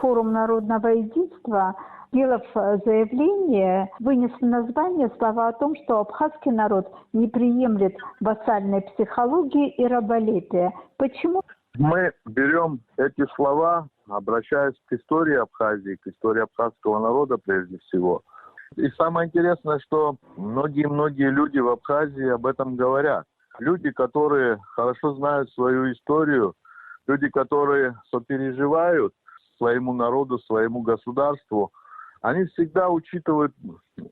Форум народного единства, сделав заявление, вынес название слова о том, что абхазский народ не приемлет вассальной психологии и раболепия. Почему? Мы берем эти слова, обращаясь к истории Абхазии, к истории абхазского народа прежде всего. И самое интересное, что многие люди в Абхазии об этом говорят. Люди, которые хорошо знают свою историю, люди, которые сопереживают своему народу, своему государству, они всегда учитывают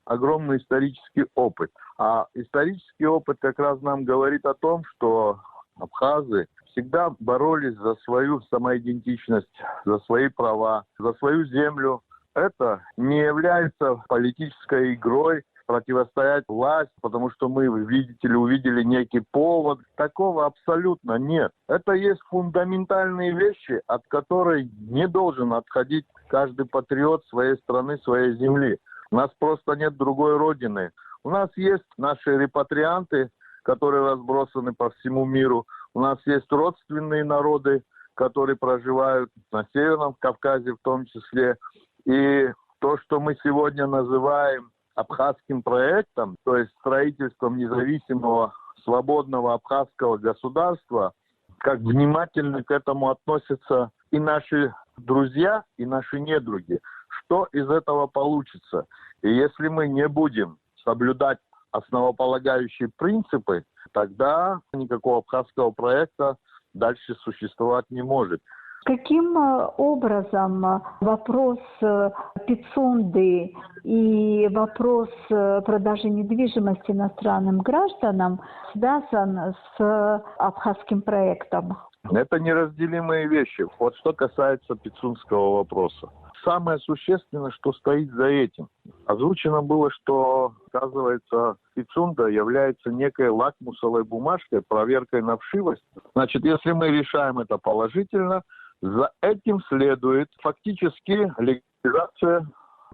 огромный исторический опыт. А исторический опыт как раз нам говорит о том, что абхазы всегда боролись за свою самоидентичность, за свои права, за свою землю. Это не является политической игрой противостоять власти, потому что мы, видите ли, увидели некий повод. Такого абсолютно нет. Это есть фундаментальные вещи, от которой не должен отходить каждый патриот своей страны, своей земли. У нас просто нет другой родины. У нас есть наши репатрианты, которые разбросаны по всему миру. У нас есть родственные народы, которые проживают на Северном Кавказе в том числе. И то, что мы сегодня называем абхазским проектом, то есть строительством независимого, свободного абхазского государства, как внимательно к этому относятся и наши друзья, и наши недруги. Что из этого получится? И если мы не будем соблюдать основополагающие принципы, тогда никакого абхазского проекта дальше существовать не может. Каким образом вопрос Пицунды и вопрос продажи недвижимости иностранным гражданам связан с абхазским проектом? Это неразделимые вещи. Вот что касается пицунского вопроса. Самое существенное, что стоит за этим. Озвучено было, что, оказывается, Пицунда является некой лакмусовой бумажкой, проверкой на вшивость. Значит, если мы решаем это положительно, за этим следует фактически легализация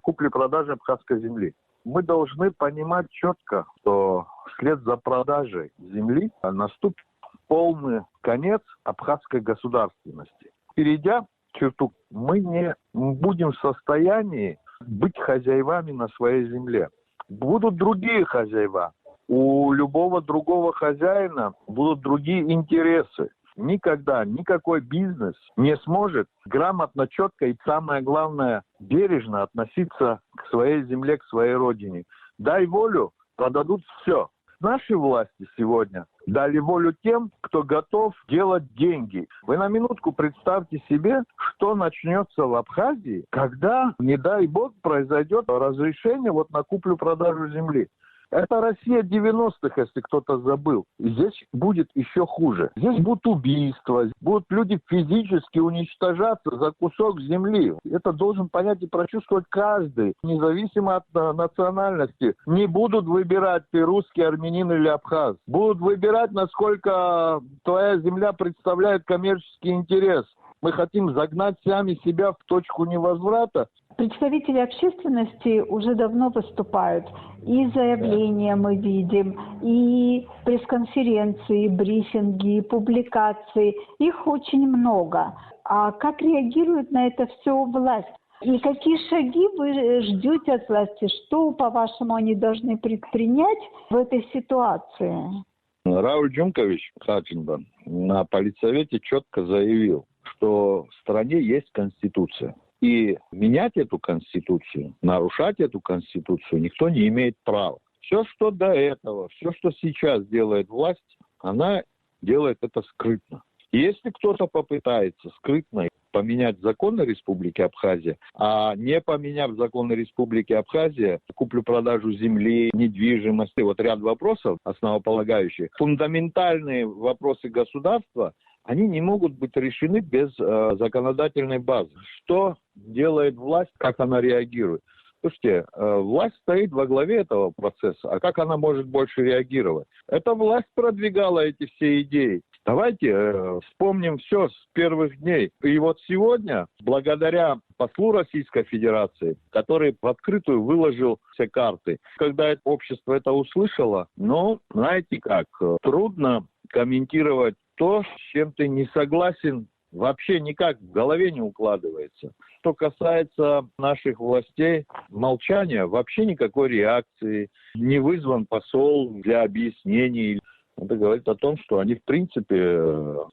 купли-продажи абхазской земли. Мы должны понимать четко, что вслед за продажей земли наступит полный конец абхазской государственности. Перейдя черту, мы не будем в состоянии быть хозяевами на своей земле. Будут другие хозяева. У любого другого хозяина будут другие интересы. Никогда никакой бизнес не сможет грамотно, четко и, самое главное, бережно относиться к своей земле, к своей родине. Дай волю, продадут все. Наши власти сегодня дали волю тем, кто готов делать деньги. Вы на минутку представьте себе, что начнется в Абхазии, когда, не дай бог, произойдет разрешение на куплю-продажу земли. Это Россия 90-х, если кто-то забыл. И здесь будет еще хуже. Здесь будут убийства, будут люди физически уничтожаться за кусок земли. Это должен понять и прочувствовать каждый, независимо от национальности. Не будут выбирать, ты русский, армянин или абхаз. Будут выбирать, насколько твоя земля представляет коммерческий интерес. Мы хотим загнать сами себя в точку невозврата. Представители общественности уже давно выступают. И заявления мы видим, и пресс-конференции, и брифинги, и публикации. Их очень много. А как реагирует на это все власть? И какие шаги вы ждете от власти? Что, по-вашему, они должны предпринять в этой ситуации? Рауль Джумкович Хачинбан на политсовете четко заявил, что в стране есть Конституция. И менять эту Конституцию, нарушать эту Конституцию никто не имеет права. Все, что до этого, все, что сейчас делает власть, она делает это скрытно. И если кто-то попытается скрытно поменять законы Республики Абхазия, а не поменяв законы Республики Абхазия, куплю-продажу земли, недвижимости, ряд вопросов основополагающих, фундаментальные вопросы государства, они не могут быть решены без законодательной базы. Что делает власть, как она реагирует? Слушайте, власть стоит во главе этого процесса, а как она может больше реагировать? Эта власть продвигала эти все идеи. Давайте вспомним все с первых дней. И сегодня, благодаря послу Российской Федерации, который в открытую выложил все карты, когда общество это услышало, знаете как, трудно комментировать то, с чем ты не согласен вообще никак в голове не укладывается. Что касается наших властей, молчание, вообще никакой реакции, не вызван посол для объяснений. Это говорит о том, что они, в принципе,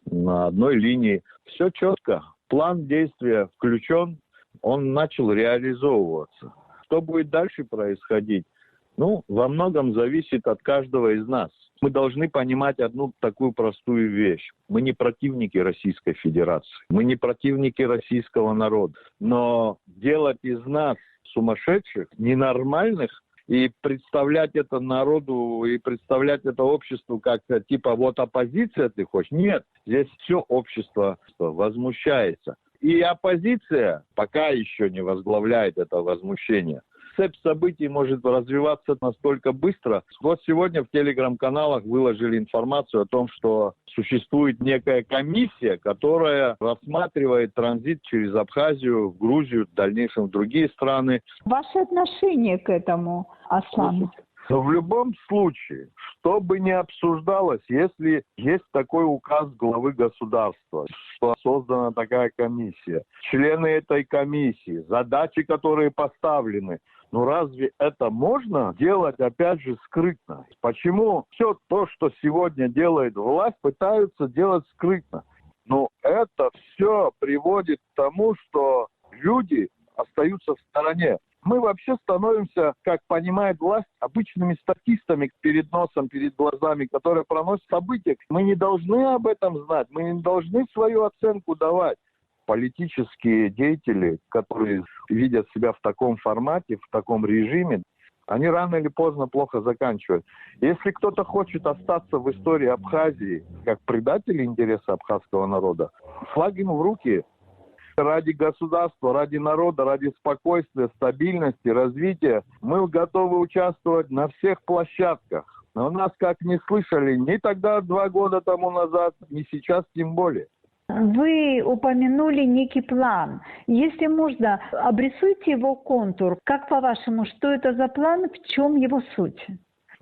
на одной линии. Все четко. План действия включен, он начал реализовываться. Что будет дальше происходить? Во многом зависит от каждого из нас. Мы должны понимать одну такую простую вещь. Мы не противники Российской Федерации, мы не противники российского народа. Но делать из нас сумасшедших, ненормальных, и представлять это народу, и представлять это обществу как типа вот оппозиция ты хочешь. Нет, здесь все общество возмущается. И оппозиция пока еще не возглавляет это возмущение. Цепь событий может развиваться настолько быстро. Вот сегодня в телеграм-каналах выложили информацию о том, что существует некая комиссия, которая рассматривает транзит через Абхазию в Грузию, в дальнейшем в другие страны. Ваше отношение к этому, Аслан? Но в любом случае, что бы ни обсуждалось, если есть такой указ главы государства, что создана такая комиссия, члены этой комиссии, задачи, которые поставлены, разве это можно делать, опять же, скрытно? Почему все то, что сегодня делает власть, пытаются делать скрытно? Это все приводит к тому, что люди остаются в стороне. Мы вообще становимся, как понимает власть, обычными статистами перед носом, перед глазами, которые проносят события. Мы не должны об этом знать, мы не должны свою оценку давать. Политические деятели, которые видят себя в таком формате, в таком режиме, они рано или поздно плохо заканчивают. Если кто-то хочет остаться в истории Абхазии как предатель интереса абхазского народа, флаг им в руки. Ради государства, ради народа, ради спокойствия, стабильности, развития мы готовы участвовать на всех площадках. Но нас как не слышали ни тогда, 2 года тому назад, ни сейчас тем более. Вы упомянули некий план. Если можно, обрисуйте его контур. Как по-вашему, что это за план, в чем его суть?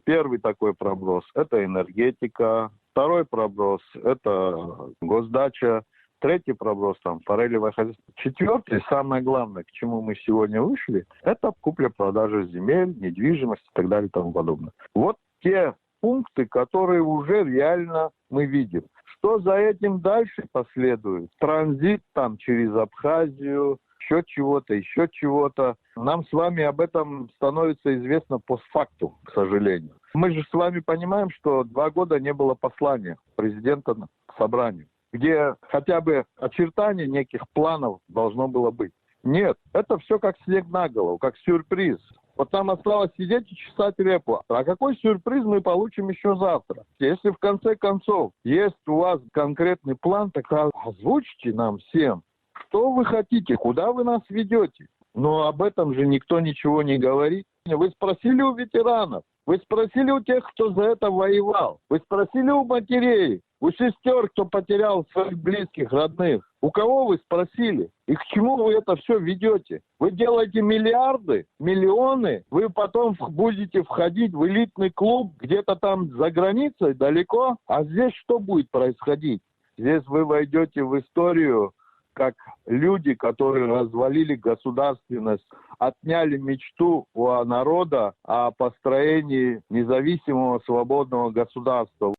Первый такой проброс – это энергетика. Второй проброс – это госдача. Третий проброс, форелевое хозяйство. Четвертый, самое главное, к чему мы сегодня вышли, это купля-продажа земель, недвижимости и так далее и тому подобное. Вот те пункты, которые уже реально мы видим. Что за этим дальше последует? Транзит через Абхазию, еще чего-то. Нам с вами об этом становится известно постфактум, к сожалению. Мы же с вами понимаем, что 2 года не было послания президента к собранию, где хотя бы очертания неких планов должно было быть. Нет, это все как снег на голову, как сюрприз. Вот нам осталось сидеть и чесать репу. А какой сюрприз мы получим еще завтра? Если в конце концов есть у вас конкретный план, так озвучьте нам всем, что вы хотите, куда вы нас ведете. Но об этом же никто ничего не говорит. Вы спросили у ветеранов, вы спросили у тех, кто за это воевал, вы спросили у матерей, у сестер, кто потерял своих близких, родных. У кого вы спросили? И к чему вы это все ведете? Вы делаете миллиарды, миллионы, вы потом будете входить в элитный клуб где-то там за границей, далеко. А здесь что будет происходить? Здесь вы войдете в историю как люди, которые развалили государственность, отняли мечту у народа о построении независимого свободного государства.